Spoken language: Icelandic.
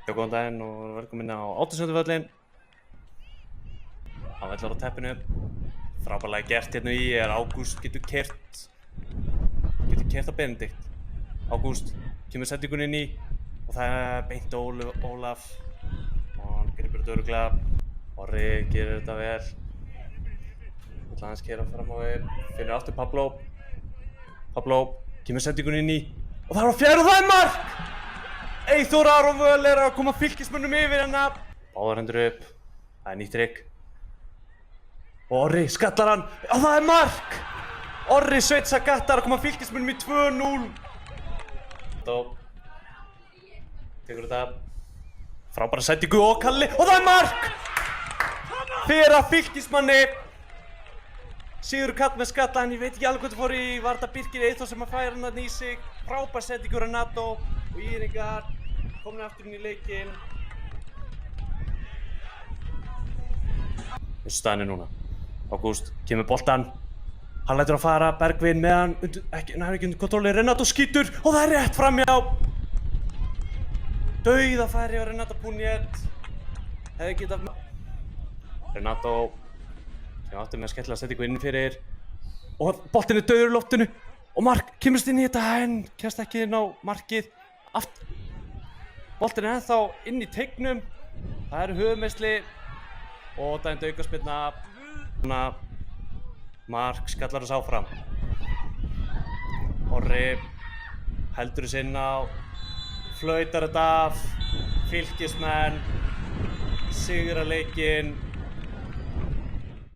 Já, góðan daginn og velkomin á Ártúnsstöðuvöllinn. Á vellar á teppinu. Frábærlega gert hérna í er Ágúst getur keyrt á Benedikt. Ágúst kemur sendingunni inn í og það er beint á Ólaf og hann gripur þetta örugglega. Orri gerir þetta vel. Vill aðeins keyra fram á við. Finnur aftur Pablo kemur sendingunni inn í og það er á fjær og það er mark! Eyþór Aron Völl er að koma fylkismönnum yfir hérna. Báðar hendur upp. Það er nýtt trikk. Og Orri skallar hann. Og það er mark! Orri Sveinn Sagattar að koma fylkismönnum í 2-0. Tekur þetta. Frábæra sendingu og Kalli. Og það er mark! Fyrir að fylkismanni. Sigurður Karl með skalla, en ég veit ekki alveg hvað það fór í. Var þetta Birkir Eyþór sem að færa hann þarna í sig. Frábær sendingu Renato. Og Íringar komin aftur inn í leikinn. Þessu staðinni núna. Ágúst kemur boltan. Hann lætur að fara, Bergvin með hann hann er ekki undir kontróli, Renato skýtur og það er rétt framhjá. Dauðafæri á Renato Puniet. Hefði getað Renato sem átti með skemmtilega setningu inn fyrir og boltinn er dauður í loftinu og mark kemurst inn í þetta en kemst ekki inn á markið. Boltinn er ennþá inn í teignum. Það eru höfuðmeiðsli og dæmd aukaspyrna. Mark skallar þess áfram. Orri heldur þess inn á, flautar þetta af, fylkismenn sigra leikinn.